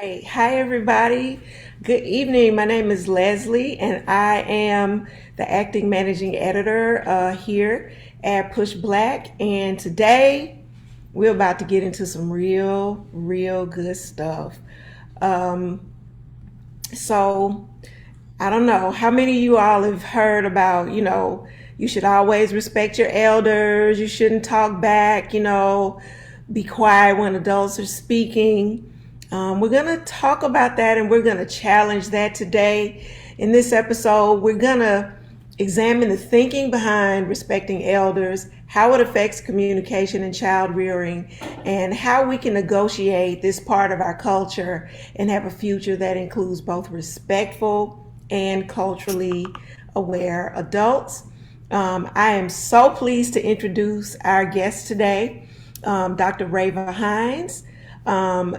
Hey, hi everybody. Good evening. My name is Leslie, and I am the acting managing editor here at Push Black. And today we're about to get into some real good stuff. Um, so I don't know how many of you all have heard about, you should always respect your elders, you shouldn't talk back, be quiet when adults are speaking. We're going to talk about that and we're going to challenge that today. In this episode, we're going to examine the thinking behind respecting elders, how it affects communication and child rearing, and how we can negotiate this part of our culture and have a future that includes both respectful and culturally aware adults. I am so pleased to introduce our guest today, Dr. Rava Hines.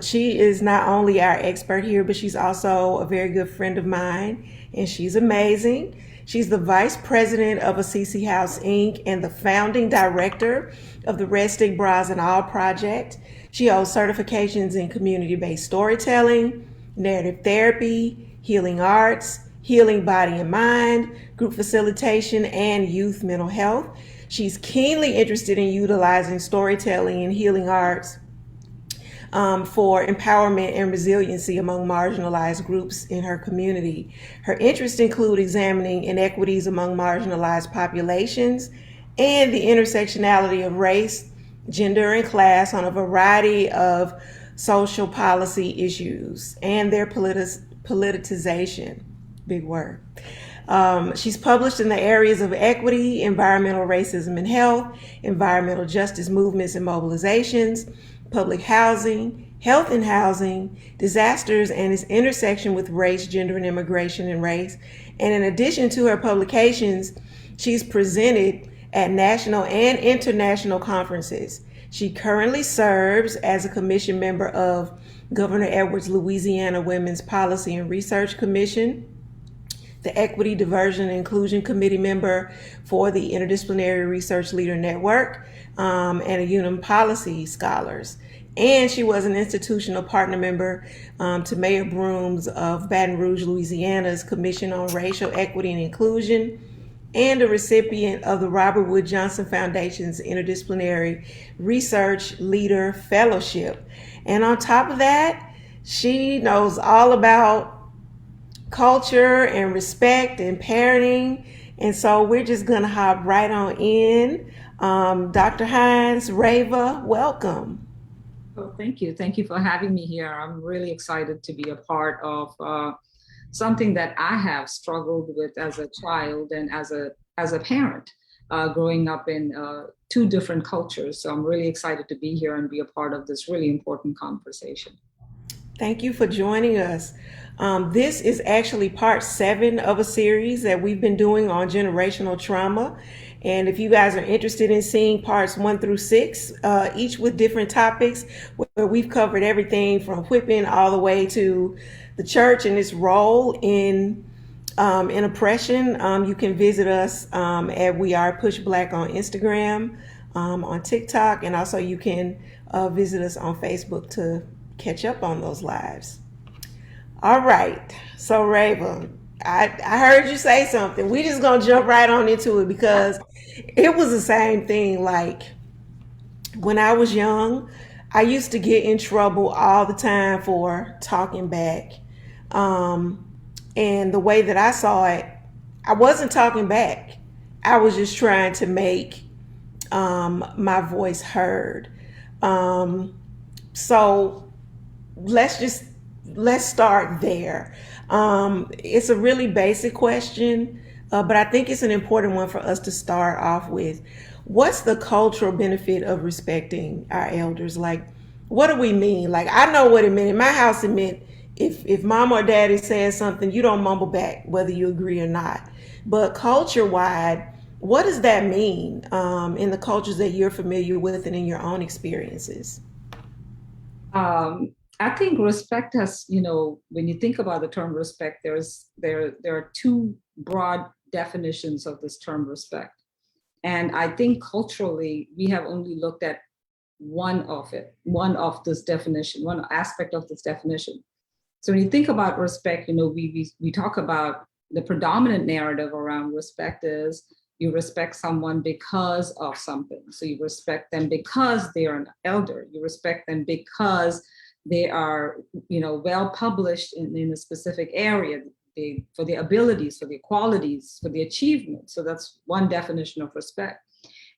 She is not only our expert here, but she's also a very good friend of mine, and she's amazing. She's the vice president of Assisi House Inc. and the founding director of the Red Stick Bras and All Project. She holds certifications in community-based storytelling, narrative therapy, healing arts, healing body and mind, group facilitation, and youth mental health. She's keenly interested in utilizing storytelling and healing arts for empowerment and resiliency among marginalized groups in her community. Her interests include examining inequities among marginalized populations and the intersectionality of race, gender, and class on a variety of social policy issues and their politicization. Big word. She's published in the areas of equity, environmental racism and health, environmental justice movements and mobilizations, public housing, health and housing, disasters and its intersection with race, gender, and immigration and race. And in addition to her publications, she's presented at national and international conferences. She currently serves as a commission member of Governor Edwards' Louisiana Women's Policy and Research Commission, the Equity, Diversion, and Inclusion Committee member for the Interdisciplinary Research Leader Network, and a Unum Policy Scholars. And she was an institutional partner member to Mayor Brooms of Baton Rouge, Louisiana's Commission on Racial Equity and Inclusion, and a recipient of the Robert Wood Johnson Foundation's Interdisciplinary Research Leader Fellowship. And on top of that, she knows all about culture and respect and parenting. And so we're just going to hop right on in. Dr. Hines, Rava, welcome. Oh, thank you. Thank you for having me here. I'm really excited to be a part of something that I have struggled with as a child and as a parent, growing up in two different cultures. So I'm really excited to be here and be a part of this really important conversation. Thank you for joining us. This is actually part 7 of a series that we've been doing on generational trauma. And if you guys are interested in seeing parts 1 through 6, each with different topics, where we've covered everything from whipping all the way to the church and its role in oppression, you can visit us at We Are Push Black on Instagram, on TikTok, and also you can visit us on Facebook to catch up on those lives. All right. So Rava, I heard you say something. We just gonna jump right on into it because it was the same thing. Like when I was young, I used to get in trouble all the time for talking back. Um, and the way that I saw it, I wasn't talking back. I was just trying to make my voice heard. Um, so let's just let's start there. It's a really basic question, but I think it's an important one for us to start off with. What's the cultural benefit of respecting our elders? Like, what do we mean? Like, I know what it meant. In my house, it meant if mom or daddy says something, you don't mumble back, whether you agree or not. But culture wide, what does that mean in the cultures that you're familiar with and in your own experiences? I think respect has, when you think about the term respect, there are two broad definitions of this term respect. And I think culturally, we have only looked at one of this definition, one aspect of this definition. So when you think about respect, we talk about the predominant narrative around respect is you respect someone because of something. So you respect them because they are an elder. You respect them because they are, well published in a specific area. For their abilities, for their qualities, for the achievements. So that's one definition of respect.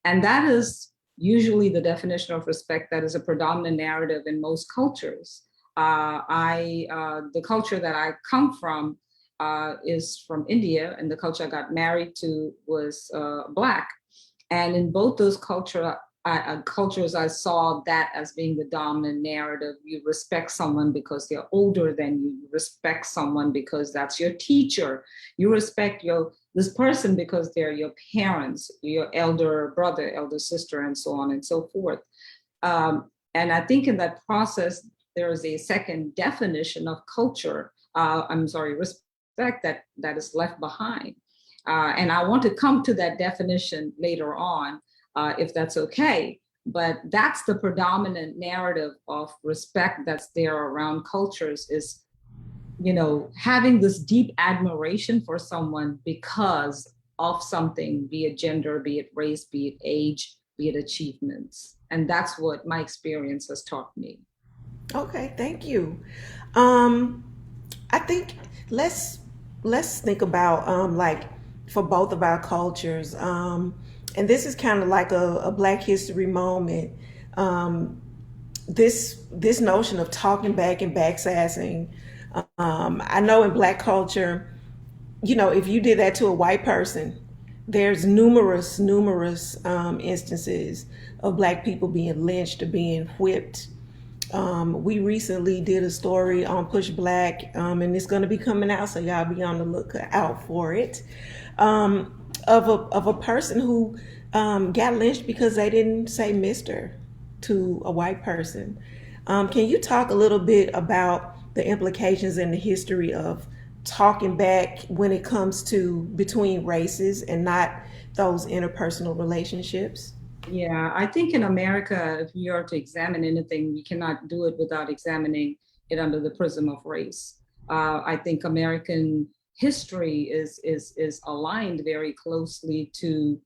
And that is usually the definition of respect that is a predominant narrative in most cultures. The culture that I come from is from India, and the culture I got married to was Black. And in both those cultures, I saw that as being the dominant narrative. You respect someone because they're older than you. You respect someone because that's your teacher. You respect this person because they're your parents, your elder brother, elder sister, and so on and so forth. And I think in that process, there is a second definition of culture. Respect that is left behind. And I want to come to that definition later on, if that's okay. But that's the predominant narrative of respect that's there around cultures is, having this deep admiration for someone because of something, be it gender, be it race, be it age, be it achievements. And that's what my experience has taught me. Okay, thank you. Um, I think let's let's think about like for both of our cultures, and this is kind of like a Black History moment. Um, this notion of talking back and backsassing. I know in Black culture, if you did that to a white person, there's numerous instances of Black people being lynched or being whipped. We recently did a story on Push Black, and it's going to be coming out, so y'all be on the lookout for it. Of a person who got lynched because they didn't say Mister to a white person. Can you talk a little bit about the implications and the history of talking back when it comes to between races and not those interpersonal relationships? Yeah, I think in America, if you are to examine anything, we cannot do it without examining it under the prism of race. I think American history is aligned very closely to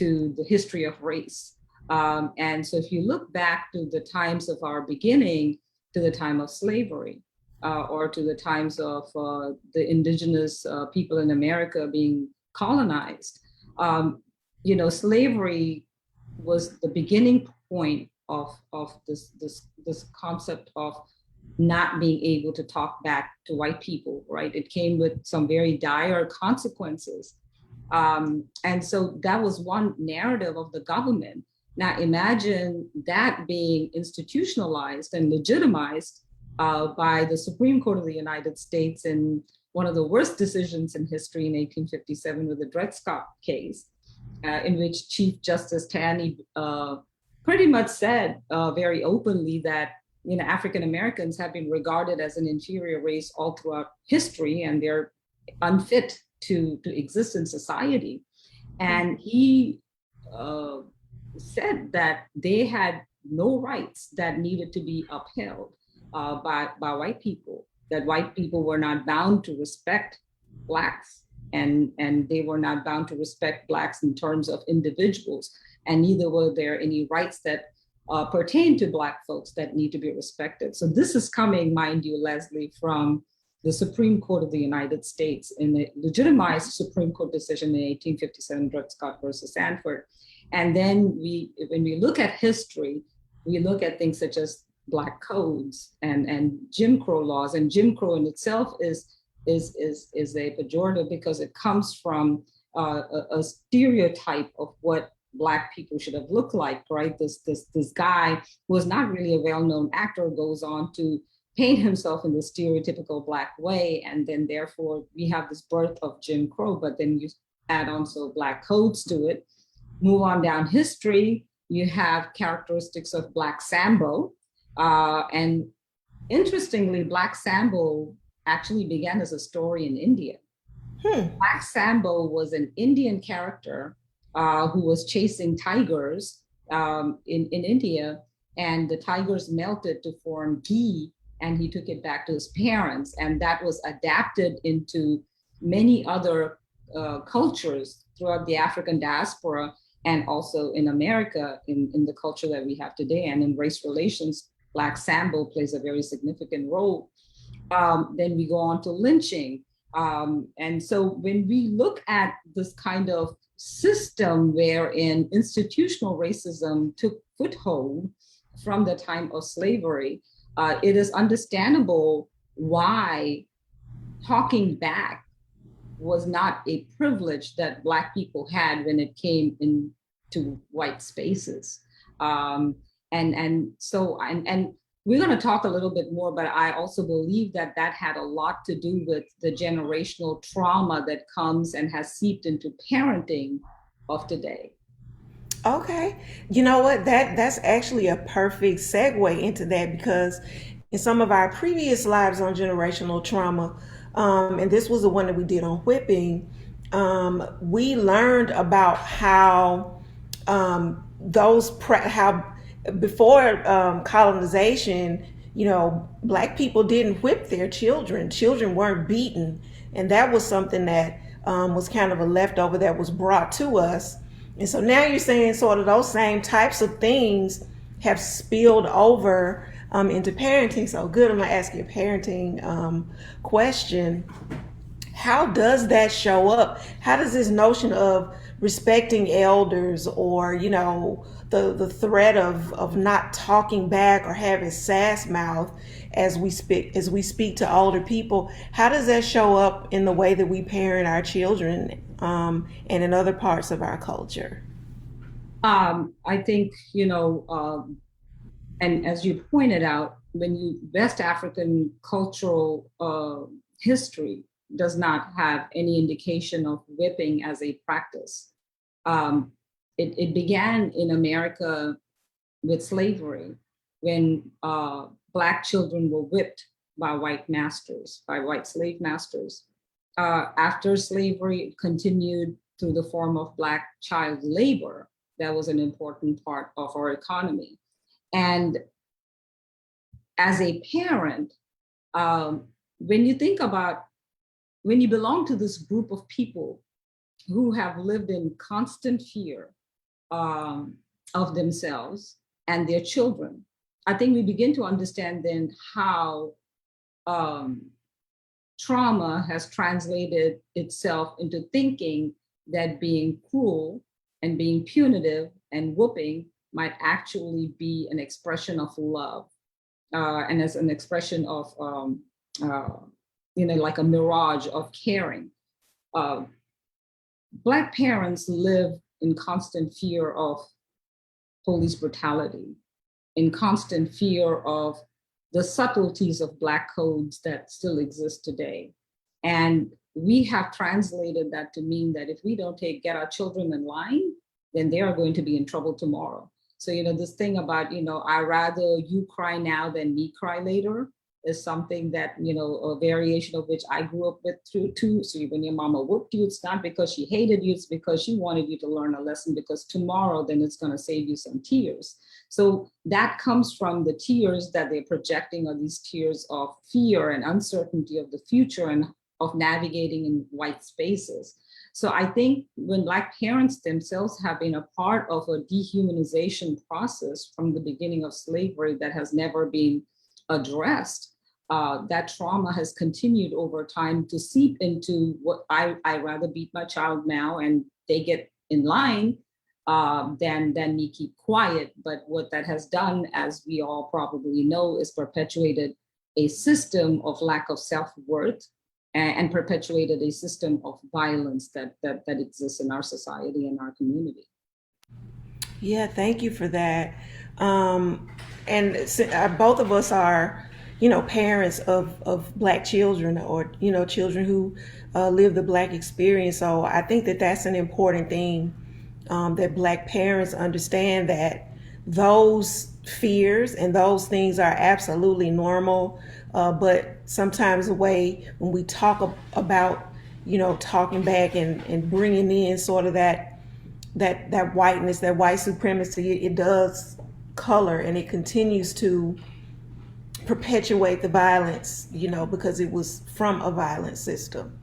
the history of race. And so if you look back to the times of our beginning, to the time of slavery, or to the times of the indigenous people in America being colonized, slavery was the beginning point of this concept of not being able to talk back to white people, right? It came with some very dire consequences. And so that was one narrative of the government. Now imagine that being institutionalized and legitimized by the Supreme Court of the United States in one of the worst decisions in history in 1857 with the Dred Scott case, in which Chief Justice Taney pretty much said very openly that African Americans have been regarded as an inferior race all throughout history, and they're unfit to exist in society. And he said that they had no rights that needed to be upheld by white people, that white people were not bound to respect Blacks, and they were not bound to respect Blacks in terms of individuals, and neither were there any rights that pertain to Black folks that need to be respected. So this is coming, mind you, Leslie, from the Supreme Court of the United States in a legitimized Supreme Court decision in 1857, Dred Scott versus Sanford. And then when we look at history, we look at things such as Black codes and Jim Crow laws, and Jim Crow in itself is a pejorative because it comes from a stereotype of what Black people should have looked like, right? This guy who was not really a well-known actor goes on to paint himself in the stereotypical Black way, and then therefore we have this birth of Jim Crow. But then you add also Black codes to it. Move on down history, you have characteristics of Black Sambo, and interestingly, Black Sambo actually began as a story in India. Black Sambo was an Indian character who was chasing tigers in India, and the tigers melted to form ghee, and he took it back to his parents, and that was adapted into many other cultures throughout the African diaspora and also in America in the culture that we have today. And in race relations, Black Sambo plays a very significant role. Then we go on to lynching. And so when we look at this kind of system wherein institutional racism took foothold from the time of slavery, it is understandable why talking back was not a privilege that Black people had when it came into white spaces. And we're going to talk a little bit more, but I also believe that that had a lot to do with the generational trauma that comes and has seeped into parenting of today. Okay. You know what? That's actually a perfect segue into that because in some of our previous lives on generational trauma, and this was the one that we did on whipping, we learned about how how before colonization, black people didn't whip their children. Children weren't beaten, and that was something that was kind of a leftover that was brought to us. And so now you're saying sort of those same types of things have spilled over into parenting. So good, I'm gonna ask you a parenting question. How does that show up? How does this notion of respecting elders or, the threat of not talking back or having sass mouth as we speak to older people, how does that show up in the way that we parent our children and in other parts of our culture? I think, and as you pointed out, when you West African cultural history does not have any indication of whipping as a practice. It began in America with slavery when Black children were whipped by white masters, by white slave masters. After slavery, it continued through the form of Black child labor. That was an important part of our economy. And as a parent, when you think about when you belong to this group of people who have lived in constant fear of themselves and their children, I think we begin to understand then how trauma has translated itself into thinking that being cruel and being punitive and whooping might actually be an expression of love and as an expression of like a mirage of caring. Black parents live in constant fear of police brutality, in constant fear of the subtleties of Black codes that still exist today. And we have translated that to mean that if we don't get our children in line, then they are going to be in trouble tomorrow. So, this thing about, I rather you cry now than me cry later is something that, a variation of which I grew up with too. So when your mama whooped you, it's not because she hated you, it's because she wanted you to learn a lesson, because tomorrow then it's going to save you some tears. So that comes from the tears that they're projecting, are these tears of fear and uncertainty of the future and of navigating in white spaces. So I think when Black parents themselves have been a part of a dehumanization process from the beginning of slavery that has never been addressed, that trauma has continued over time to seep into what I rather beat my child now and they get in line than me keep quiet. But what that has done, as we all probably know, is perpetuated a system of lack of self-worth and perpetuated a system of violence that exists in our society and our community. Yeah, thank you for that. Both of us are, parents of Black children or, children who live the Black experience. So I think that that's an important thing that Black parents understand, that those fears and those things are absolutely normal. But sometimes the way when we talk about, talking back and bringing in sort of that whiteness, that white supremacy, it does color and it continues to perpetuate the violence, because it was from a violent system.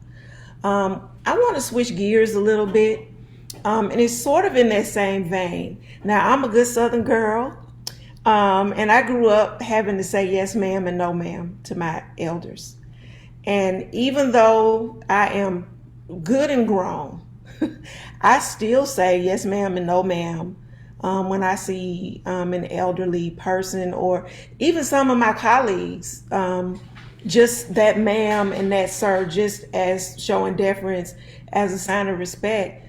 I want to switch gears a little bit, and it's sort of in that same vein. Now, I'm a good Southern girl, and I grew up having to say yes, ma'am, and no, ma'am to my elders. And even though I am good and grown, I still say yes, ma'am, and no, ma'am when I see an elderly person, or even some of my colleagues. Just that ma'am and that sir, just as showing deference as a sign of respect.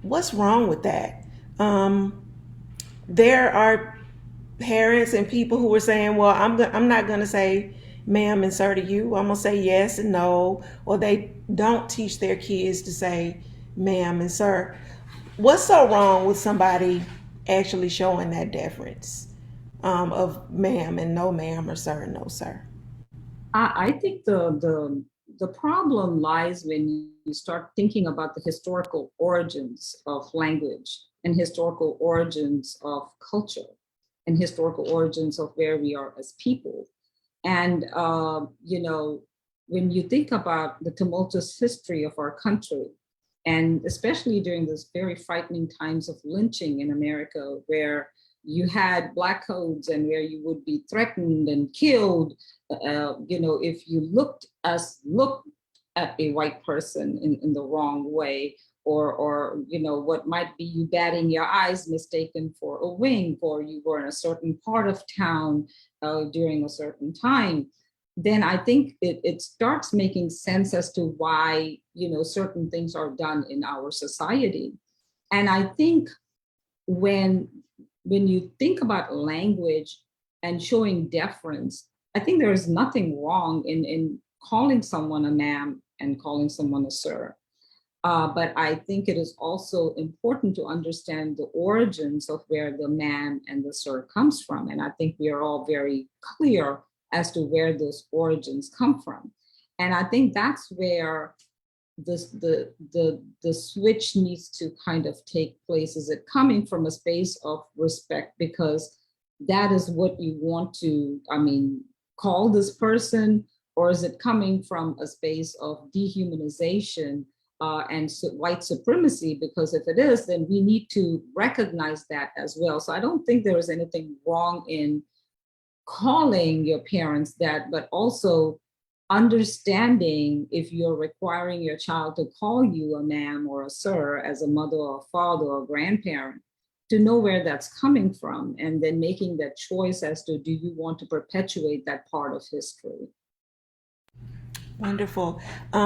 What's wrong with that? There are parents and people who are saying, well, I'm not going to say ma'am and sir to you. I'm going to say yes and no. Or they don't teach their kids to say ma'am and sir. What's so wrong with somebody actually showing that deference of ma'am and no ma'am, or sir and no sir? I think the problem lies when you start thinking about the historical origins of language and historical origins of culture and historical origins of where we are as people. And when you think about the tumultuous history of our country, and especially during those very frightening times of lynching in America, where you had black codes and where you would be threatened and killed, if you looked at a white person in the wrong way, or what might be you batting your eyes mistaken for a wink, or you were in a certain part of town during a certain time, then I think it starts making sense as to why certain things are done in our society. And I think when you think about language and showing deference, I think there is nothing wrong in calling someone a ma'am and calling someone a sir. But I think it is also important to understand the origins of where the ma'am and the sir comes from. And I think we are all very clear as to where those origins come from. And I think that's where the switch needs to kind of take place. Is it coming from a space of respect because that is what you want to, call this person, or is it coming from a space of dehumanization and white supremacy? Because if it is, then we need to recognize that as well. So I don't think there is anything wrong in calling your parents that, but also understanding if you're requiring your child to call you a ma'am or a sir as a mother or a father or a grandparent, to know where that's coming from, and then making that choice as to do you want to perpetuate that part of history. Wonderful.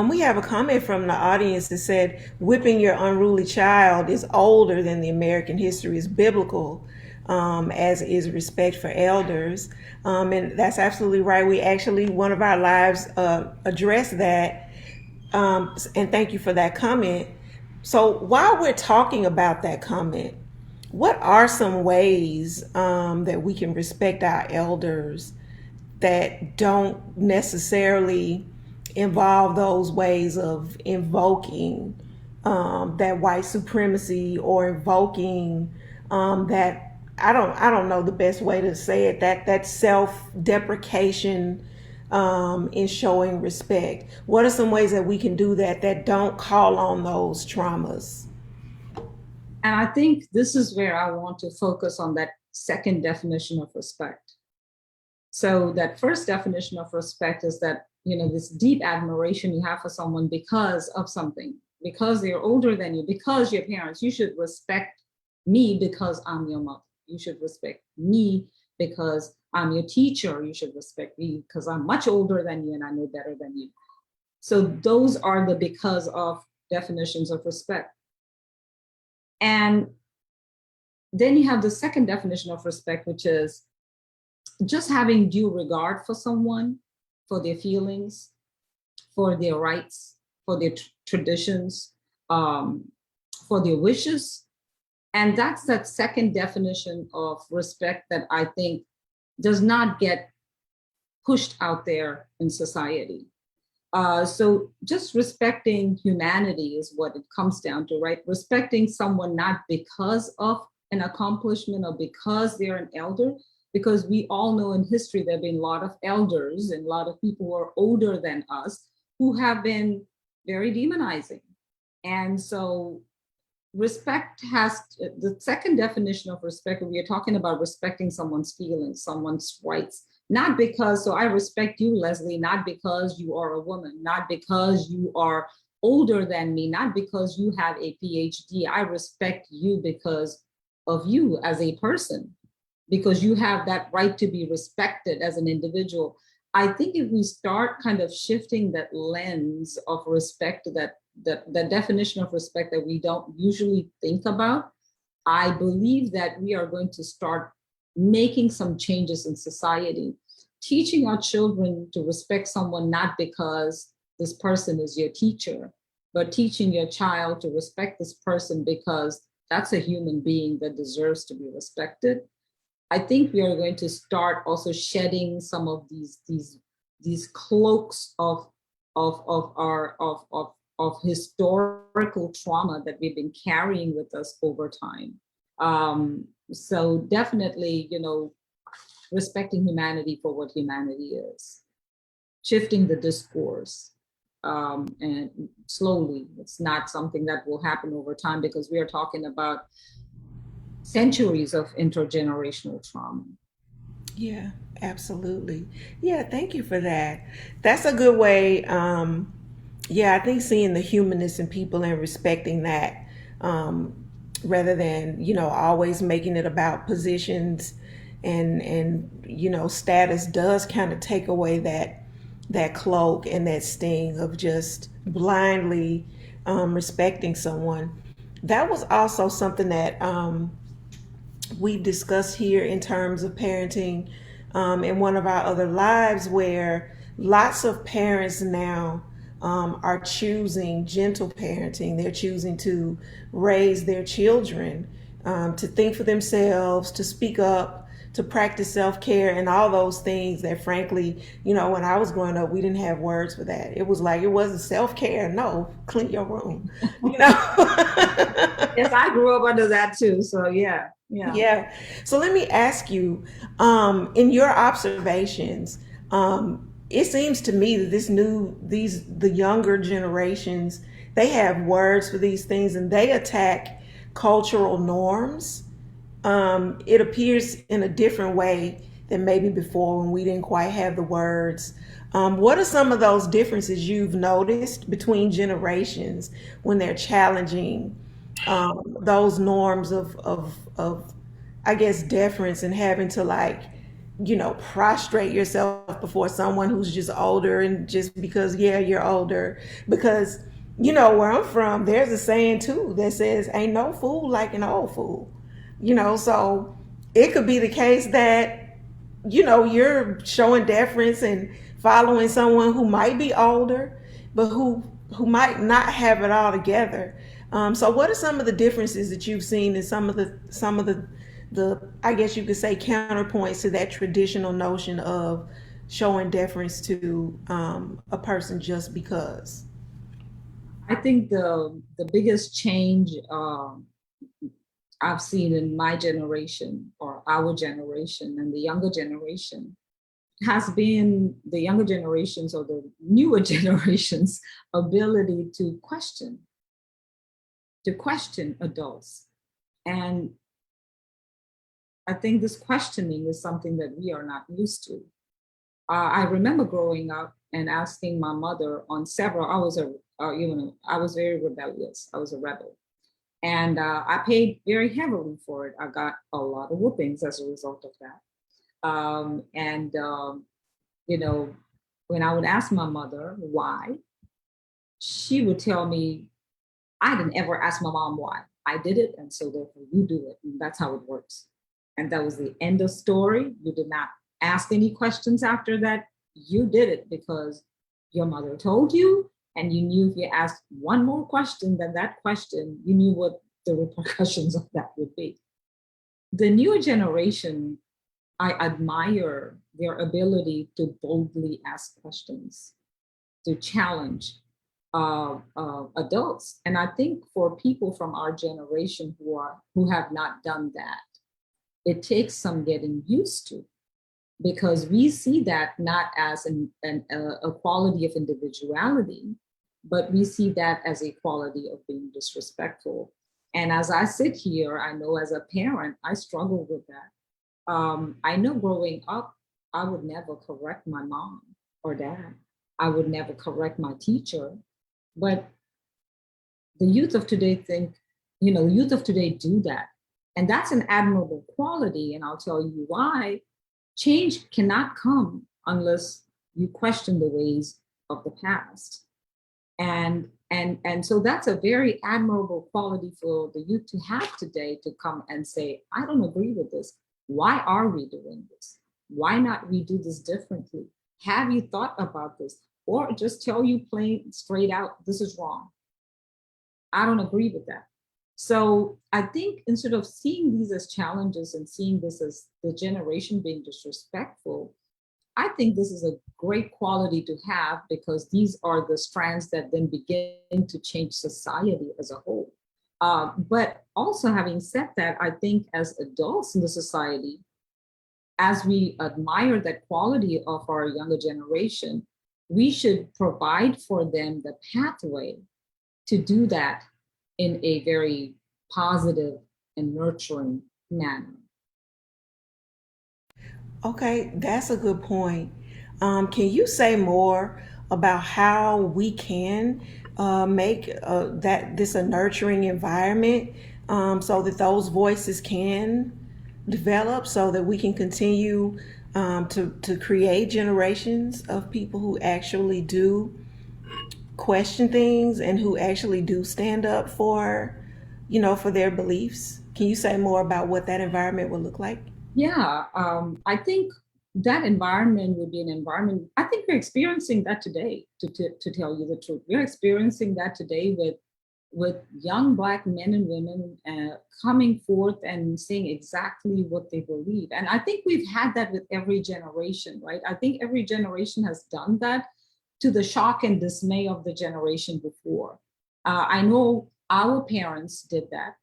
We have a comment from the audience that said, whipping your unruly child is older than the American history is biblical, as is respect for elders. And that's absolutely right. We actually, one of our lives addressed that. And thank you for that comment. So while we're talking about that comment, what are some ways that we can respect our elders that don't necessarily involve those ways of invoking that white supremacy, or invoking that I don't know the best way to say it, that self-deprecation in showing respect? What are some ways that we can do that don't call on those traumas? And I think this is where I want to focus on that second definition of respect. So that first definition of respect is that, this deep admiration you have for someone because of something, because they're older than you, because your parents. You should respect me because I'm your mother. You should respect me because I'm your teacher. You should respect me because I'm much older than you and I know better than you. So those are the because of definitions of respect. And then you have the second definition of respect, which is just having due regard for someone, for their feelings, for their rights, for their traditions, for their wishes. And that's that second definition of respect that I think does not get pushed out there in society. So just respecting humanity is what it comes down to, right? Respecting someone not because of an accomplishment or because they're an elder, because we all know in history there have been a lot of elders and a lot of people who are older than us who have been very demonizing. And so respect has the second definition of respect. We are talking about respecting someone's feelings, someone's rights, not because, so I respect you, Leslie, not because you are a woman, not because you are older than me, not because you have a PhD. I respect you because of you as a person, because you have that right to be respected as an individual. I think if we start kind of shifting that lens of respect, that definition of respect that we don't usually think about, I believe that we are going to start making some changes in society, teaching our children to respect someone not because this person is your teacher, but teaching your child to respect this person because that's a human being that deserves to be respected. I think we are going to start also shedding some of these cloaks of historical trauma that we've been carrying with us over time. So definitely, respecting humanity for what humanity is, shifting the discourse, and slowly. It's not something that will happen over time because we are talking about centuries of intergenerational trauma. Yeah, absolutely. Yeah, thank you for that. That's a good way. Yeah, I think seeing the humanness in people and respecting that, rather than always making it about positions and status does kind of take away that cloak and that sting of just blindly respecting someone. That was also something that we've discussed here in terms of parenting in one of our other lives, where lots of parents now are choosing gentle parenting. They're choosing to raise their children to think for themselves, to speak up, to practice self-care and all those things that frankly, when I was growing up, we didn't have words for that. It was like, it wasn't self-care. No, clean your room, you know? Yes, I grew up under that too. So yeah, yeah. Yeah. So let me ask you, in your observations, it seems to me that the younger generations, they have words for these things and they attack cultural norms. It appears in a different way than maybe before when we didn't quite have the words. What are some of those differences you've noticed between generations when they're challenging those norms of I guess deference and having to like prostrate yourself before someone who's just older, and just because yeah you're older, because where I'm from there's a saying too that says ain't no fool like an old fool. So it could be the case that you're showing deference and following someone who might be older but who might not have it all together. So what are some of the differences that you've seen in some of the I guess you could say counterpoints to that traditional notion of showing deference to a person just because? I think the biggest change I've seen in my generation or our generation and the younger generation has been the younger generations or the newer generations' ability to question adults. And I think this questioning is something that we are not used to. I remember growing up and asking my mother on several. I was very rebellious. I was a rebel, and I paid very heavily for it. I got a lot of whoopings as a result of that. And you know, when I would ask my mother why, she would tell me, "I didn't ever ask my mom why. I did it, and so therefore you do it, and that's how it works." And that was the end of story. You did not ask any questions after that. You did it because your mother told you, and you knew if you asked one more question than that question, you knew what the repercussions of that would be. The newer generation, I admire their ability to boldly ask questions, to challenge adults. And I think for people from our generation who have not done that, it takes some getting used to, because we see that not as a quality of individuality, but we see that as a quality of being disrespectful. And as I sit here, I know as a parent, I struggle with that. I know growing up, I would never correct my mom or dad. I would never correct my teacher. But the youth of today think, youth of today do that. And that's an admirable quality. And I'll tell you why. Change cannot come unless you question the ways of the past. And so that's a very admirable quality for the youth to have today, to come and say, I don't agree with this. Why are we doing this? Why not we do this differently? Have you thought about this? Or just tell you plain straight out, this is wrong. I don't agree with that. So I think instead of seeing these as challenges and seeing this as the generation being disrespectful, I think this is a great quality to have, because these are the strands that then begin to change society as a whole. But also, having said that, I think as adults in the society, as we admire that quality of our younger generation, we should provide for them the pathway to do that in a very positive and nurturing manner. Okay, that's a good point. Can you say more about how we can make that this a nurturing environment, so that those voices can develop, so that we can continue to create generations of people who actually do question things and who actually do stand up for, for their beliefs? Can you say more about what that environment would look like? Yeah, I think that environment would be an environment. I think we're experiencing that today. To tell you the truth, we're experiencing that today with young Black men and women coming forth and saying exactly what they believe. And I think we've had that with every generation, right? I think every generation has done that, to the shock and dismay of the generation before. I know our parents did that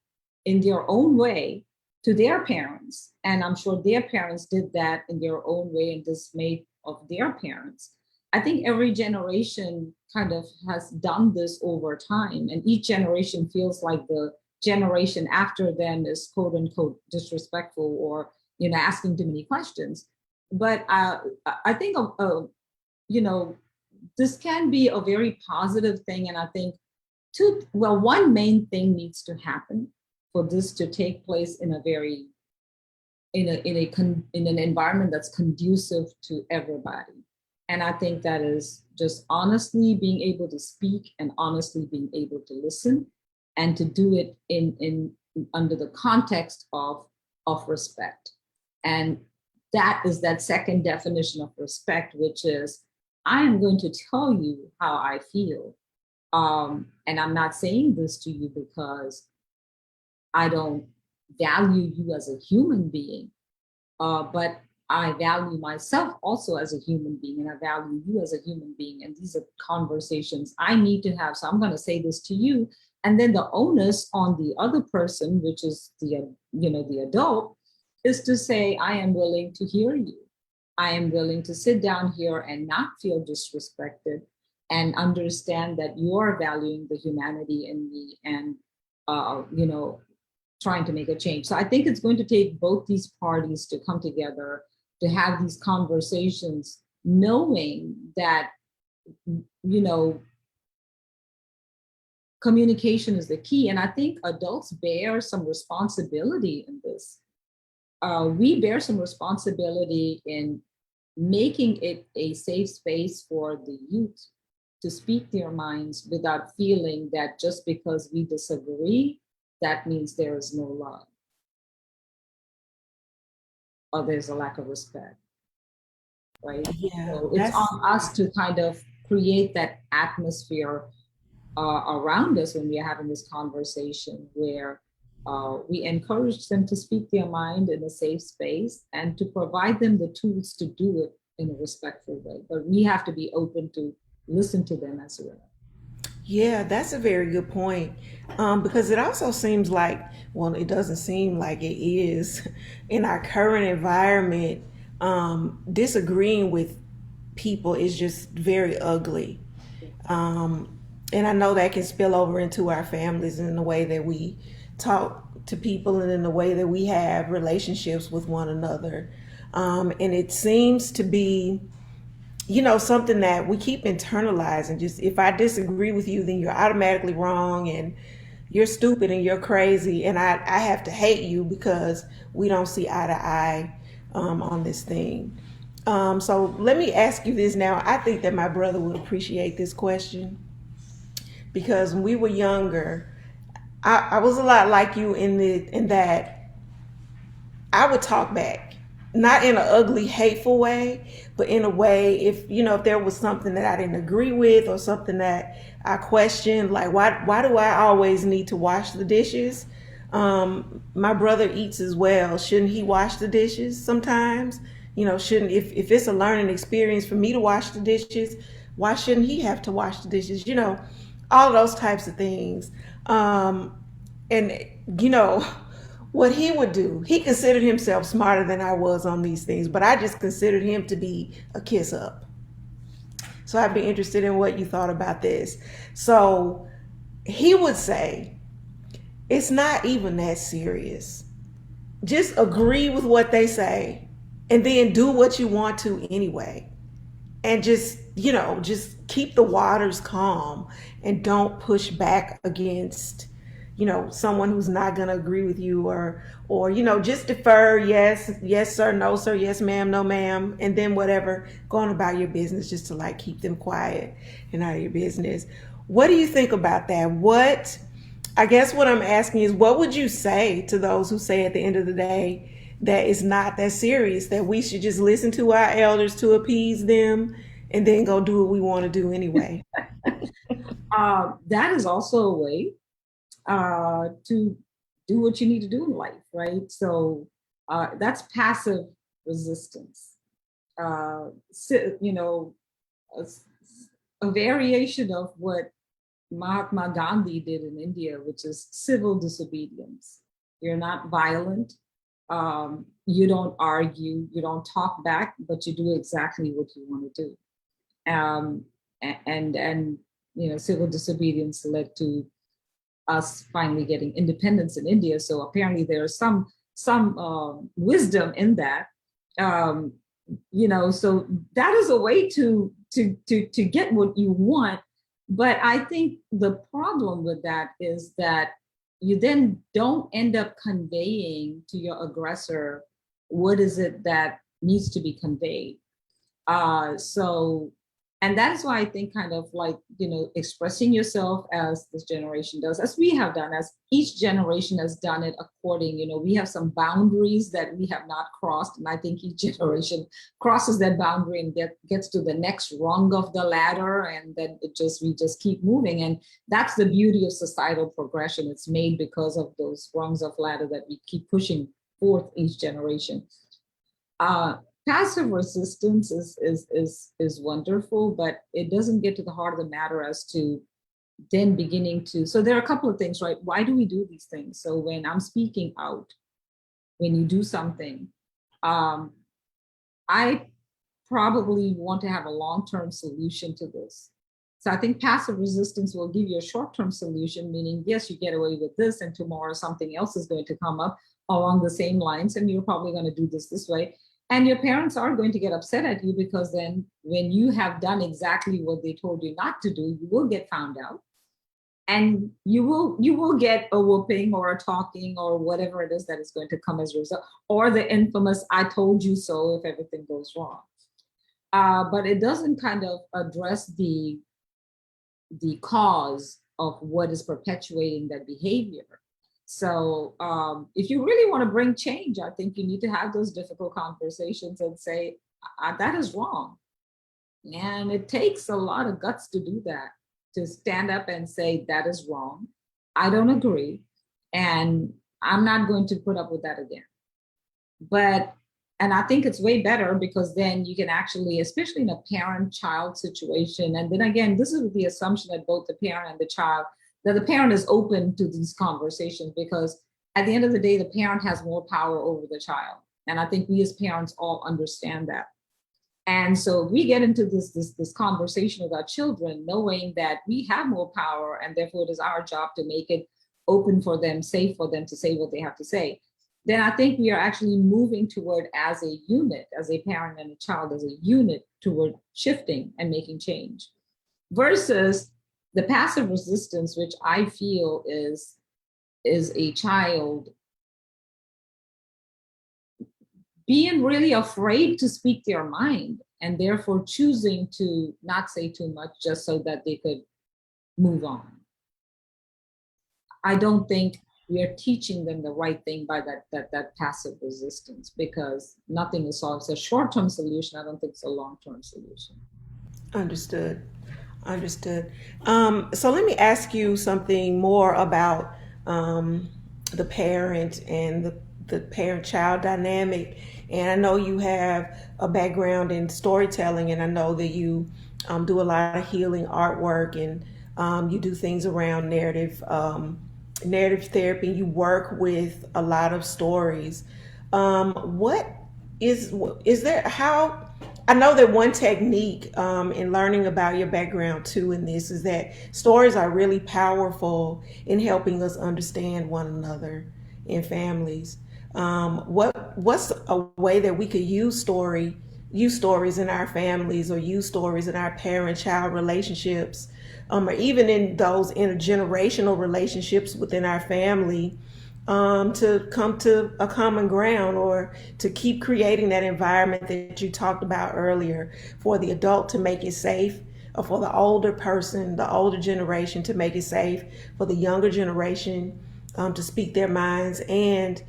in their own way to their parents, and I'm sure their parents did that in their own way and dismay of their parents. I think every generation kind of has done this over time, and each generation feels like the generation after them is quote unquote disrespectful, or asking too many questions. But I think you know this can be a very positive thing, and I think one main thing needs to happen for this to take place in a very in an environment that's conducive to everybody. And I think that is just honestly being able to speak and honestly being able to listen, and to do it in under the context of respect. And that is that second definition of respect, which is, I am going to tell you how I feel. And I'm not saying this to you because I don't value you as a human being, but I value myself also as a human being, and I value you as a human being. And these are conversations I need to have. So I'm going to say this to you. And then the onus on the other person, which is the adult, is to say, I am willing to hear you. I am willing to sit down here and not feel disrespected, and understand that you are valuing the humanity in me, and trying to make a change. So I think it's going to take both these parties to come together to have these conversations, knowing that communication is the key. And I think adults bear some responsibility in this. We bear some responsibility in making it a safe space for the youth to speak their minds without feeling that just because we disagree, that means there is no love, or there's a lack of respect, right? Yeah, So it's that's on us to kind of create that atmosphere around us when we are having this conversation, where we encourage them to speak their mind in a safe space, and to provide them the tools to do it in a respectful way. But we have to be open to listen to them as well. Yeah, that's a very good point. Because it also seems like, well, it doesn't seem like it is in our current environment. Disagreeing with people is just very ugly. And I know that can spill over into our families and in the way that we talk to people and in the way that we have relationships with one another. And it seems to be, something that we keep internalizing. Just if I disagree with you, then you're automatically wrong and you're stupid and you're crazy. And I have to hate you because we don't see eye to eye on this thing. So let me ask you this now. I think that my brother would appreciate this question because when we were younger, I was a lot like you in that I would talk back, not in an ugly, hateful way, but in a way if there was something that I didn't agree with or something that I questioned, like why do I always need to wash the dishes? My brother eats as well. Shouldn't he wash the dishes sometimes? Shouldn't if it's a learning experience for me to wash the dishes, why shouldn't he have to wash the dishes? All of those types of things. And you know what he would do, he considered himself smarter than I was on these things, but I just considered him to be a kiss up. So I'd be interested in what you thought about this. So he would say it's not even that serious. Just agree with what they say and then do what you want to anyway. And just keep the waters calm and don't push back against someone who's not going to agree with you, or just defer, yes sir, no sir, yes ma'am, no ma'am, and then whatever, going about your business, just to like keep them quiet and out of your business. What do you think about that? I guess what I'm asking is, what would you say to those who say at the end of the day that it's not that serious, that we should just listen to our elders to appease them and then go do what we want to do anyway? That is also a way to do what you need to do in life, right? So that's passive resistance. You know, a, a variation of what Mahatma Gandhi did in India, which is civil disobedience. You're not violent. You don't argue. You don't talk back, but you do exactly what you want to do. Um, and civil disobedience led to us finally getting independence in India. So apparently there's some wisdom in that. Um, so that is a way to get what you want. But I think the problem with that is that you then don't end up conveying to your aggressor what is it that needs to be conveyed. So, and that's why I think kind of like, expressing yourself as this generation does, as we have done, as each generation has done it according, we have some boundaries that we have not crossed. And I think each generation crosses that boundary and gets to the next rung of the ladder. And then we just keep moving. And that's the beauty of societal progression. It's made because of those rungs of ladder that we keep pushing forth each generation. Uh, Passive resistance is wonderful, but it doesn't get to the heart of the matter as to then beginning to. So there are a couple of things, right? Why do we do these things? So when I'm speaking out, when you do something, um, I probably want to have a long-term solution to this. So I think passive resistance will give you a short-term solution, meaning, yes, you get away with this, and tomorrow something else is going to come up along the same lines, and you're probably going to do this way. And your parents are going to get upset at you because then when you have done exactly what they told you not to do, you will get found out. And you will get a whooping or a talking or whatever it is that is going to come as a result, or the infamous "I told you so" if everything goes wrong. But it doesn't kind of address the cause of what is perpetuating that behavior. So if you really want to bring change, I think you need to have those difficult conversations and say, that is wrong. And it takes a lot of guts to do that, to stand up and say, that is wrong. I don't agree. And I'm not going to put up with that again. But And I think it's way better because then you can actually, especially in a parent-child situation, and then again, this is with the assumption that both the parent and the child, that the parent is open to these conversations, because at the end of the day, the parent has more power over the child. And I think we as parents all understand that. And so we get into this conversation with our children, knowing that we have more power, and therefore it is our job to make it open for them, safe for them to say what they have to say. Then I think we are actually moving toward, as a unit, as a parent and a child, as a unit, toward shifting and making change. Versus the passive resistance, which I feel is a child being really afraid to speak their mind, and therefore choosing to not say too much just so that they could move on. I don't think we are teaching them the right thing by that passive resistance, because nothing is solved. It's a short-term solution. I don't think it's a long-term solution. Understood. Understood. So let me ask you something more about the parent and the parent-child dynamic. And I know you have a background in storytelling, and I know that you do a lot of healing artwork, and you do things around narrative therapy. You work with a lot of stories. What is there? How I know that one technique in learning about your background too in this is that stories are really powerful in helping us understand one another in families. What's a way that we could use stories in our families, or use stories in our parent-child relationships, or even in those intergenerational relationships within our family, to come to a common ground, or to keep creating that environment that you talked about earlier, for the adult to make it safe, or for the older person, the older generation to make it safe for the younger generation to speak their minds, and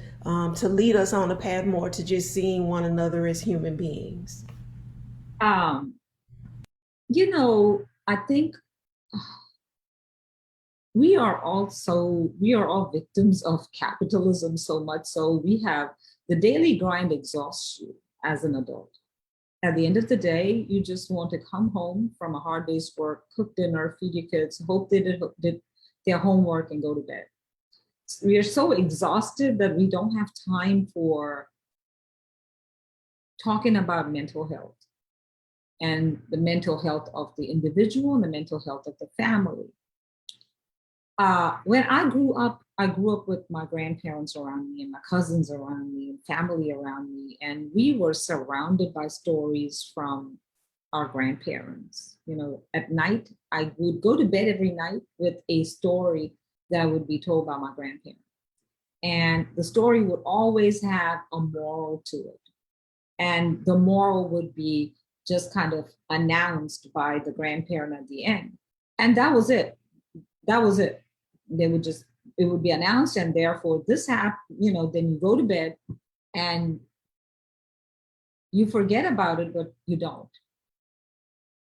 to lead us on the path more to just seeing one another as human beings. Um, I think we are all victims of capitalism so much so we have the daily grind exhausts you as an adult. At the end of the day, you just want to come home from a hard day's work, cook dinner, feed your kids, hope they did their homework, and go to bed. We are so exhausted that we don't have time for talking about mental health, and the mental health of the individual and the mental health of the family. When I grew up with my grandparents around me and my cousins around me and family around me, and we were surrounded by stories from our grandparents. At night, I would go to bed every night with a story that would be told by my grandparents. And the story would always have a moral to it. And the moral would be just kind of announced by the grandparent at the end. And that was it. That was it. It would be announced, and therefore this happened, then you go to bed and you forget about it, but you don't.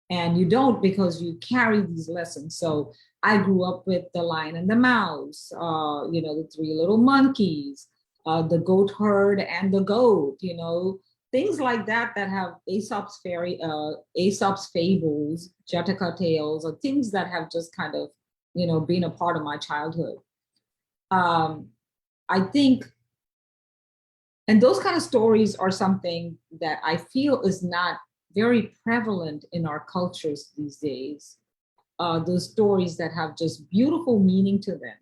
And you don't because you carry these lessons. So I grew up with the Lion and the Mouse, the Three Little Monkeys, the Goat Herd and the Goat, things like that have Aesop's fables, Jataka tales, or things that have just kind of, been a part of my childhood. I think, and those kind of stories are something that I feel is not very prevalent in our cultures these days. Those stories that have just beautiful meaning to them,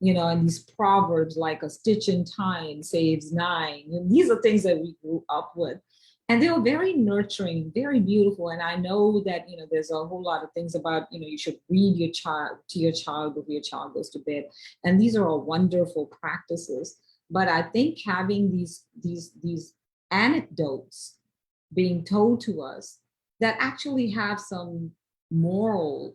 and these proverbs like a stitch in time saves nine. And these are things that we grew up with. And they were very nurturing, very beautiful. And I know that, there's a whole lot of things about, you should read your child before your child goes to bed. And these are all wonderful practices. But I think having these anecdotes being told to us that actually have some morals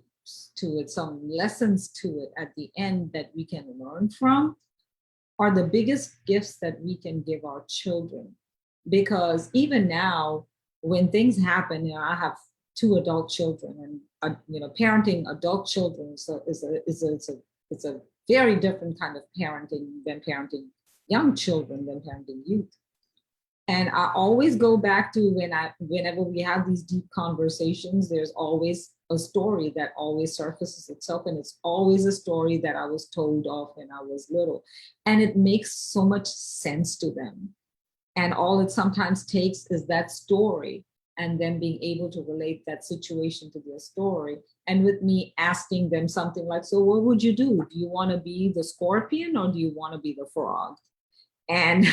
to it, some lessons to it at the end that we can learn from, are the biggest gifts that we can give our children. Because even now, when things happen, I have two adult children, and parenting adult children is a very different kind of parenting than parenting young children, than parenting youth. And I always go back to whenever we have these deep conversations, there's always a story that always surfaces itself. And it's always a story that I was told of when I was little. And it makes so much sense to them. And all it sometimes takes is that story and then being able to relate that situation to their story. And with me asking them something like, so what would you do? Do you want to be the scorpion or do you want to be the frog? And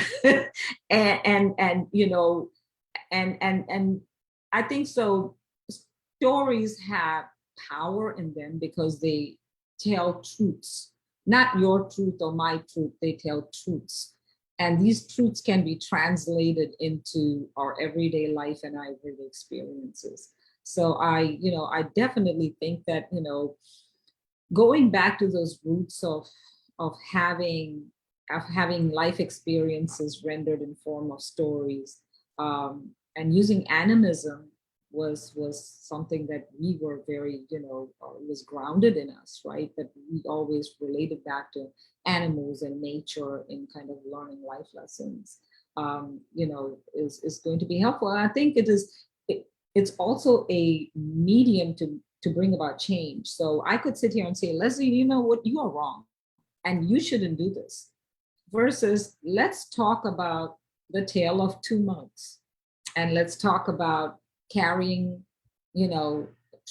and you know, and I think so stories have power in them because they tell truths, not your truth or my truth, they tell truths. And these truths can be translated into our everyday life and our everyday experiences. So I definitely think that, going back to those roots of having having life experiences rendered in form of stories, and using animism was something that we were very, was grounded in us, right? That we always related back to animals and nature in kind of learning life lessons, is going to be helpful. And I think it's also a medium to bring about change. So I could sit here and say, Leslie, you know what, you are wrong and you shouldn't do this. Versus let's talk about the tale of two monks, and let's talk about carrying,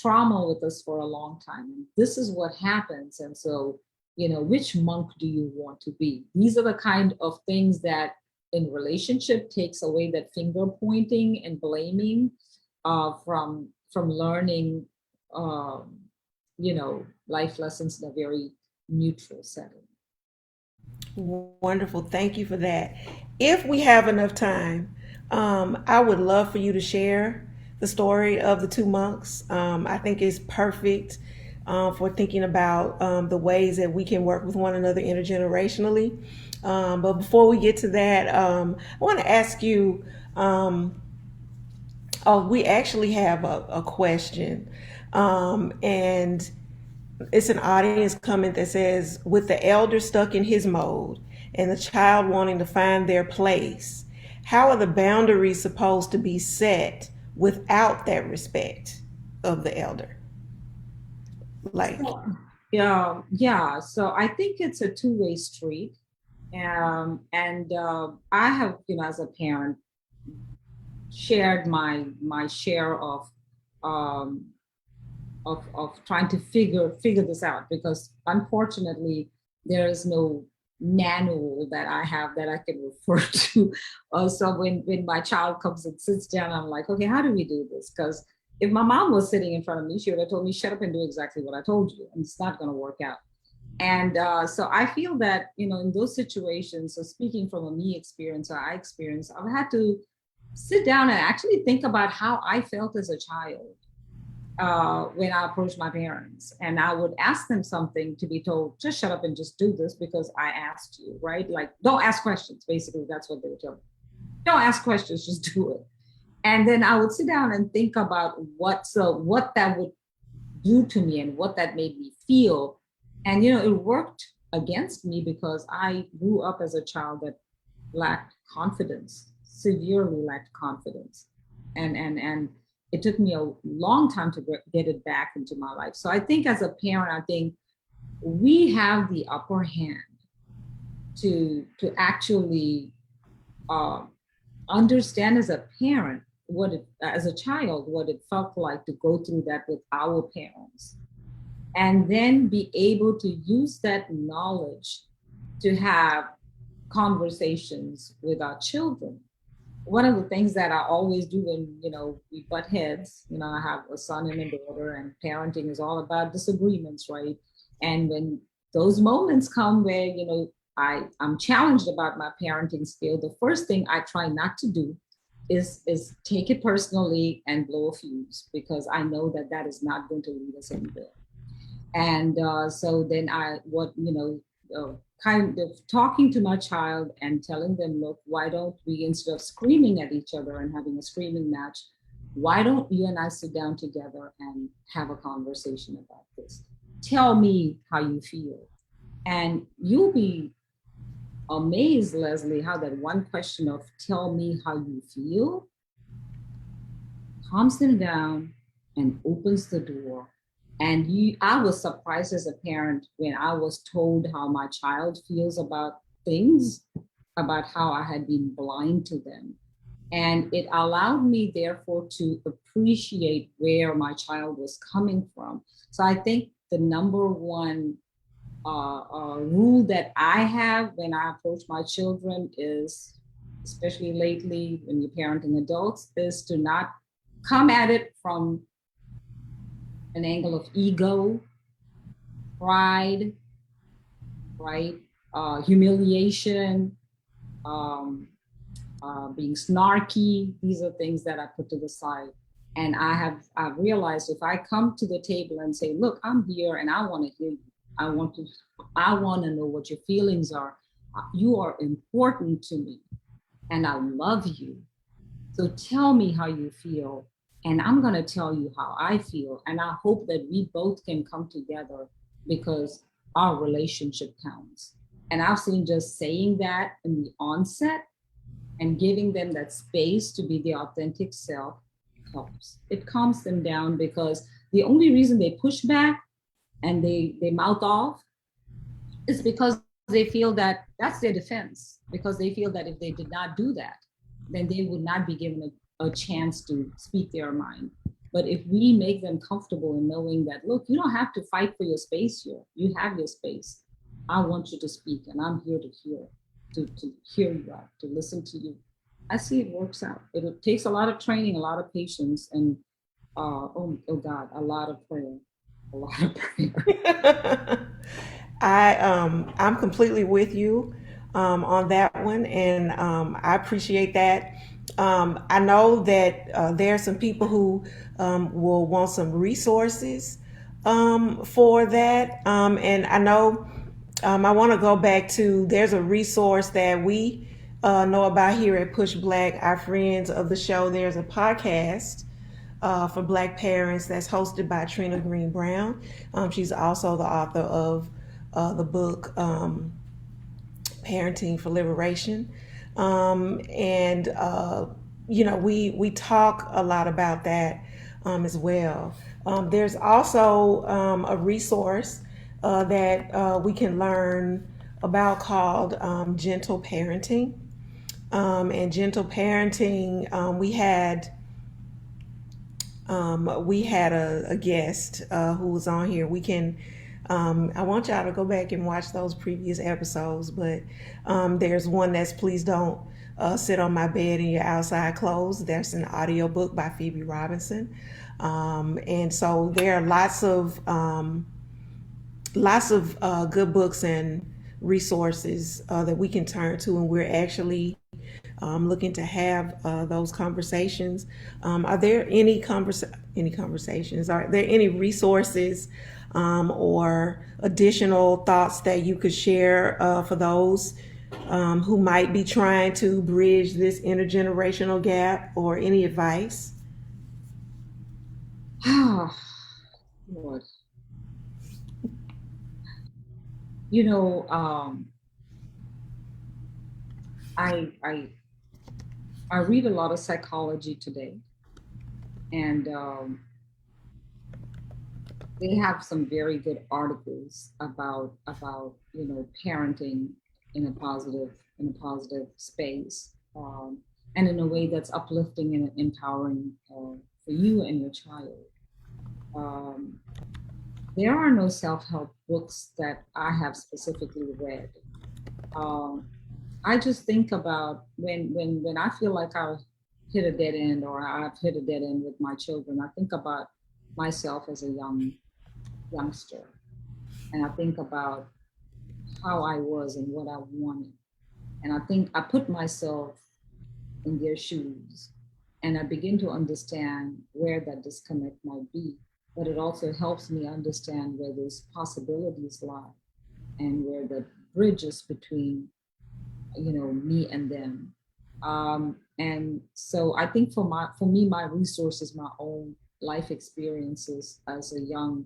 trauma with us for a long time. And this is what happens. And so, which monk do you want to be? These are the kind of things that in relationship takes away that finger pointing and blaming, from learning, life lessons in a very neutral setting. Wonderful. Thank you for that. If we have enough time, I would love for you to share the story of the two monks. I think it's perfect for thinking about the ways that we can work with one another intergenerationally. But before we get to that, I want to ask you. Oh, we actually have a question, and it's an audience comment that says, with the elder stuck in his mode and the child wanting to find their place, how are the boundaries supposed to be set without that respect of the elder? Like, So, yeah. So I think it's a two-way street. And I have, as a parent, shared my share um, of trying to figure this out, because unfortunately there is no manual that I have that I can refer to. So when my child comes and sits down, I'm like, okay, how do we do this? Because if my mom was sitting in front of me, she would have told me, shut up and do exactly what I told you, and it's not going to work out. And so I feel that, in those situations, so speaking from a me experience or I experience, I've had to sit down and actually think about how I felt as a child, when I approached my parents, and I would ask them something to be told, just shut up and just do this because I asked you, right? Like, don't ask questions. Basically, that's what they would tell me. Don't ask questions, just do it. And then I would sit down and think about what that would do to me and what that made me feel. And it worked against me because I grew up as a child that lacked confidence, severely lacked confidence. And it took me a long time to get it back into my life. So I think as a parent, I think we have the upper hand to actually, um, understand as a parent as a child, what it felt like to go through that with our parents, and then be able to use that knowledge to have conversations with our children. One of the things that I always do when, we butt heads, I have a son and a daughter, and parenting is all about disagreements, right? And when those moments come where, I'm challenged about my parenting skill, the first thing I try not to do is take it personally and blow a fuse, because I know that that is not going to lead us anywhere. And so then kind of talking to my child and telling them, look, why don't we, instead of screaming at each other and having a screaming match, why don't you and I sit down together and have a conversation about this? Tell me how you feel. And you'll be amazed, Leslie, how that one question of tell me how you feel calms them down and opens the door. And I was surprised as a parent when I was told how my child feels about things, about how I had been blind to them. And it allowed me, therefore, to appreciate where my child was coming from. So I think the number one rule that I have when I approach my children is, especially lately when you're parenting adults, is to not come at it from an angle of ego, pride, right? Humiliation, um, being snarky. These are things that I put to the side. And I've realized if I come to the table and say, look, I'm here and I want to hear you. I want to I want to know what your feelings are. You are important to me and I love you. So tell me how you feel, and I'm going to tell you how I feel. And I hope that we both can come together because our relationship counts. And I've seen just saying that in the onset and giving them that space to be their authentic self helps. It calms them down because the only reason they push back and they mouth off is because they feel that that's their defense, because they feel that if they did not do that, then they would not be given a chance to speak their mind. But if we make them comfortable in knowing that, look, you don't have to fight for your space here. You have your space. I want you to speak, and I'm here to hear you out, to listen to you. I see it works out. It takes a lot of training, a lot of patience, and oh God, a lot of prayer, a lot of prayer. I'm completely with you on that one, and I appreciate that. I know that there are some people who will want some resources for that, and I know I want to go back to there's a resource that we know about here at Push Black, our friends of the show. There's a podcast for Black parents that's hosted by Trina Green Brown. She's also the author of the book Parenting for Liberation. And, we talk a lot about that as well. There's also a resource that we can learn about called Gentle Parenting. And Gentle Parenting, we had a guest who was on here. I want y'all to go back and watch those previous episodes, but there's one that's Please Don't Sit on My Bed in Your Outside Clothes. There's an audiobook by Phoebe Robinson. And so there are lots of good books and resources that we can turn to, and we're actually looking to have those conversations. Are there any conversations? Are there any resources or additional thoughts that you could share for those who might be trying to bridge this intergenerational gap, or any advice? Ah, Lord, you know, I I I read a lot of psychology today, and they have some very good articles about parenting in a positive space, and in a way that's uplifting and empowering for you and your child. Um, there are no self-help books that I have specifically read. Um, I just think about when I feel like I've hit a dead end or I've hit a dead end with my children. I think about myself as a youngster, and I think about how I was and what I wanted, and I think I put myself in their shoes, and I begin to understand where that disconnect might be. But it also helps me understand where those possibilities lie and where the bridges between me and them. And so I think for me my resource is my own life experiences as a young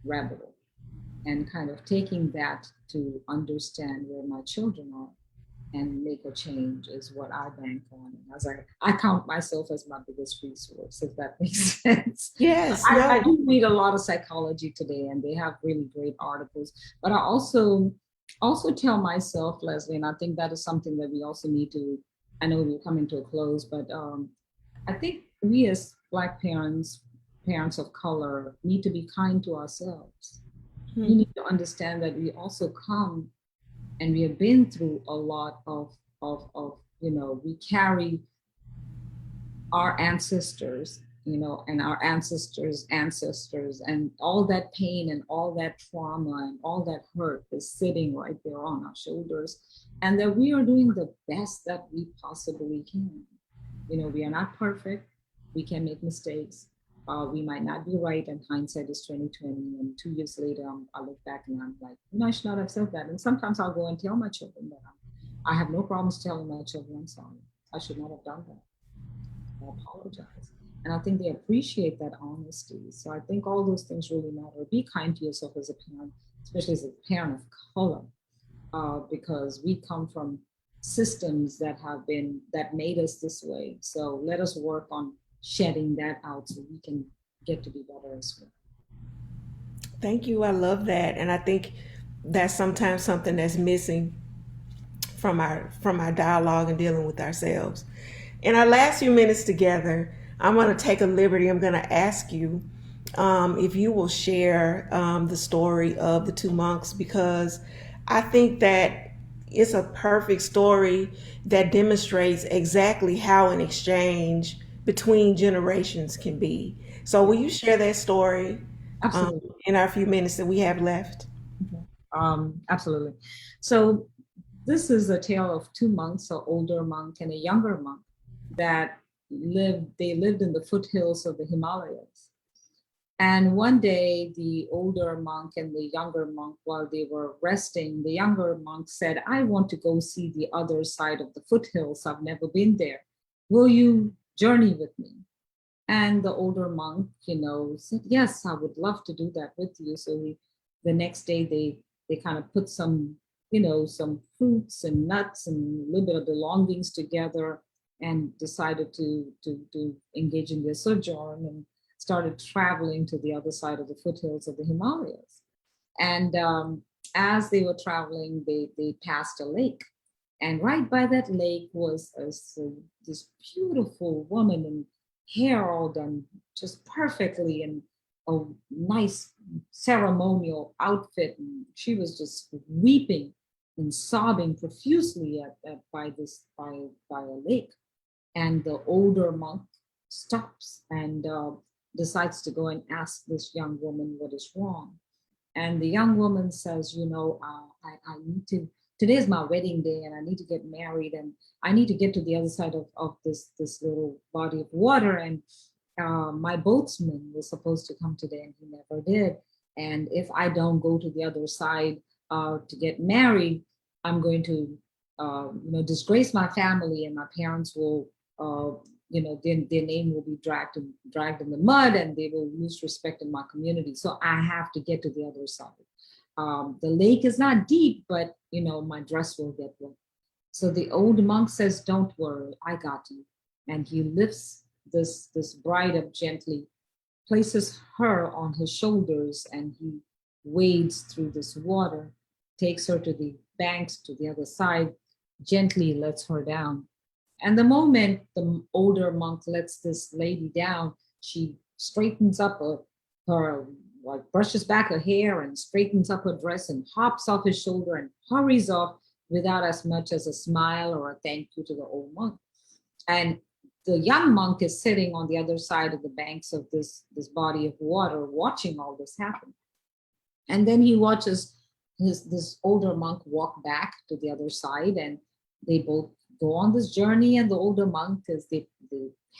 rebel, and kind of taking that to understand where my children are. and make a change is what I bank on. And as I count myself as my biggest resource, if that makes sense. Yes, I no. do read a lot of psychology today, and they have really great articles. But I also tell myself, Leslie, and I think that is something that we also need to. I know we're coming to a close, but I think we as Black parents, parents of color, need to be kind to ourselves. We Hmm. need to understand that we also come and we have been through a lot of we carry our ancestors, and our ancestors ancestors, and all that pain and all that trauma and all that hurt is sitting right there on our shoulders, and that we are doing the best that we possibly can. We are not perfect. We can make mistakes. We might not be right, and hindsight is 2020. And 2 years later, I look back and I'm like, I should not have said that. And sometimes I'll go and tell my children that I have no problems telling my children I'm sorry. I should not have done that. I apologize. And I think they appreciate that honesty. So I think all those things really matter. Be kind to yourself as a parent, especially as a parent of color, because we come from systems that made us this way. So let us work on shedding that out so we can get to be better as well. Thank you. I love that. And I think that's sometimes something that's missing from our dialogue and dealing with ourselves. In our last few minutes together, I'm going to take a liberty. I'm going to ask you if you will share the story of the two monks, because I think that it's a perfect story that demonstrates exactly how an exchange between generations can be. So, Yeah, will you share that story um, absolutely. in our few minutes that we have left? Okay. Absolutely. So this is a tale of two monks, an older monk and a younger monk that lived in the foothills of the Himalayas. And one day, the older monk and the younger monk, while they were resting, the younger monk said, I want to go see the other side of the foothills. I've never been there. Will you journey with me? And the older monk, said, yes, I would love to do that with you. So the next day, they kind of put some fruits and nuts and a little bit of belongings together and decided to engage in their sojourn and started traveling to the other side of the foothills of the Himalayas. And as they were traveling, they passed a lake. And right by that lake was this beautiful woman in hair all done just perfectly and a nice ceremonial outfit. And she was just weeping and sobbing profusely by a lake. And the older monk stops and decides to go and ask this young woman what is wrong. And the young woman says, I need to, today is my wedding day and I need to get married and I need to get to the other side of this little body of water. And my boatsman was supposed to come today and he never did. And if I don't go to the other side to get married, I'm going to, disgrace my family, and my parents will, their name will be dragged in the mud, and they will lose respect in my community. So I have to get to the other side. The lake is not deep, but my dress will get wet. So the old monk says, "Don't worry, I got you." And he lifts this bride up gently, places her on his shoulders, and he wades through this water, takes her to the banks to the other side, gently lets her down. And the moment the older monk lets this lady down, she straightens up her like brushes back her hair and straightens up her dress and hops off his shoulder and hurries off without as much as a smile or a thank you to the old monk. And the young monk is sitting on the other side of the banks of this body of water, watching all this happen. And then he watches this older monk walk back to the other side, and they both go on this journey. And the older monk is they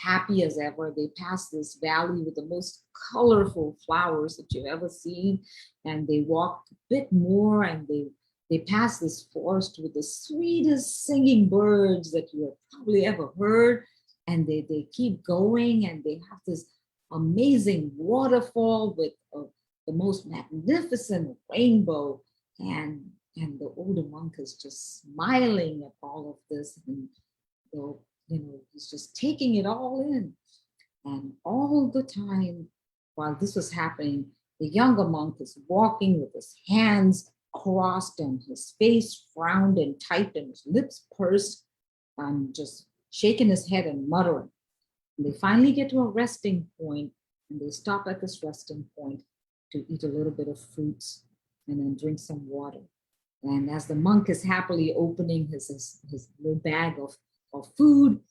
happy as ever. They pass this valley with the most colorful flowers that you've ever seen, and they walk a bit more, and they pass this forest with the sweetest singing birds that you have probably ever heard. And they keep going, and they have this amazing waterfall with the most magnificent rainbow. And And the older monk is just smiling at all of this, and the, he's just taking it all in. And all the time while this was happening, the younger monk is walking with his hands crossed and his face frowned and tight and his lips pursed and just shaking his head and muttering. And they finally get to a resting point, and they stop at this resting point to eat a little bit of fruits and then drink some water. And as the monk is happily opening his little bag of food,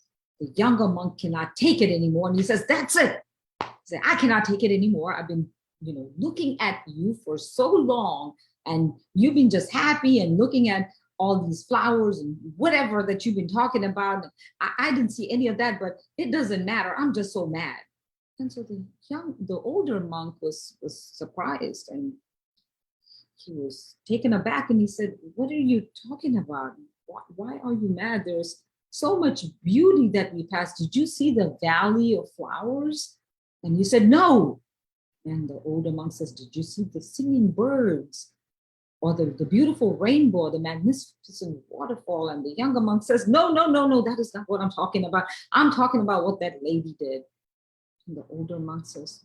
the younger monk cannot take it anymore. And he says, "That's it." He said, "I cannot take it anymore. I've been, looking at you for so long, and you've been just happy and looking at all these flowers and whatever that you've been talking about. I didn't see any of that, but it doesn't matter. I'm just so mad." And so the older monk was surprised, and he was taken aback, and he said, "What are you talking about? Why are you mad? There's so much beauty that we passed. Did you see the valley of flowers?" And he said, "No." And the older monk says, "Did you see the singing birds or the beautiful rainbow, the magnificent waterfall?" And the younger monk says, "No, no, no, no, that is not what I'm talking about. I'm talking about what that lady did." And the older monk says,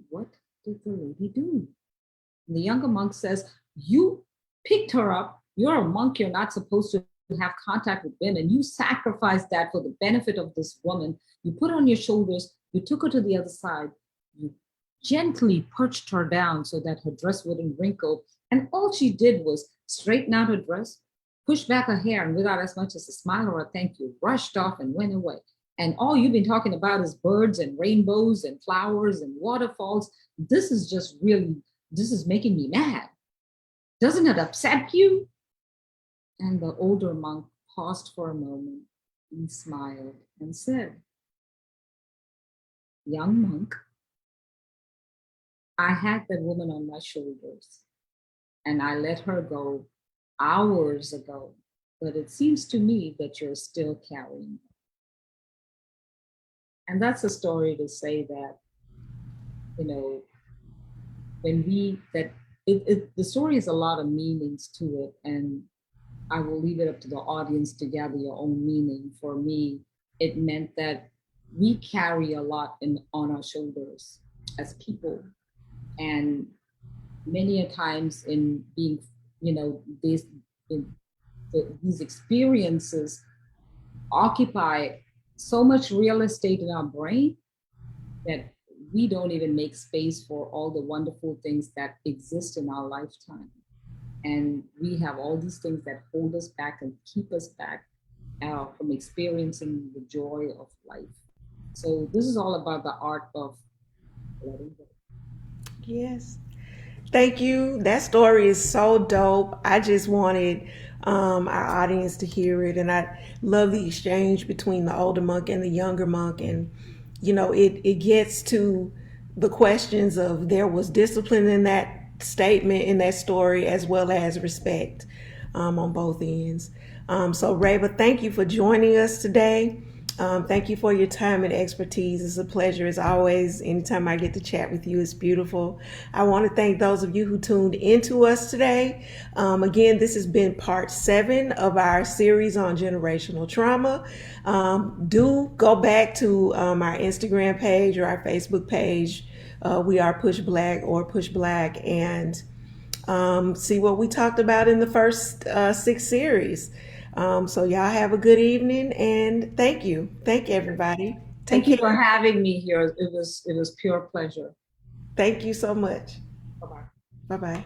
"What did the lady do?" And the younger monk says, "You picked her up. You're a monk. You're not supposed to have contact with women. You sacrificed that for the benefit of this woman. You put her on your shoulders. You took her to the other side. You gently perched her down so that her dress wouldn't wrinkle. And all she did was straighten out her dress, push back her hair, and without as much as a smile or a thank you, rushed off and went away. And all you've been talking about is birds and rainbows and flowers and waterfalls. This is just really, this is making me mad. Doesn't it upset you?" And the older monk paused for a moment and smiled and said, "Young monk, I had that woman on my shoulders and I let her go hours ago, but it seems to me that you're still carrying her." And that's a story to say that, you know, when we, that the story has a lot of meanings to it. And I will leave it up to the audience to gather your own meaning. For me, it meant that we carry a lot on our shoulders as people. And many a times in being, these, these experiences occupy so much real estate in our brain that we don't even make space for all the wonderful things that exist in our lifetime. And we have all these things that hold us back and keep us back from experiencing the joy of life. So this is all about the art of letting go. Yes. Thank you. That story is so dope. I just wanted our audience to hear it. And I love the exchange between the older monk and the younger monk. And, it gets to the questions of there was discipline in that statement, in that story, as well as respect on both ends. So, Reba, thank you for joining us today. Thank you for your time and expertise. It's a pleasure as always. Anytime I get to chat with you, it's beautiful. I want to thank those of you who tuned into us today. Again, this has been part 7 of our series on generational trauma. Do go back to our Instagram page or our Facebook page. We are Push Black or Push Black, and see what we talked about in the first 6 series. So y'all have a good evening, and thank you. Thank everybody. Take Thank you for care. having me here. It was pure pleasure. Thank you so much. Bye-bye. Bye bye.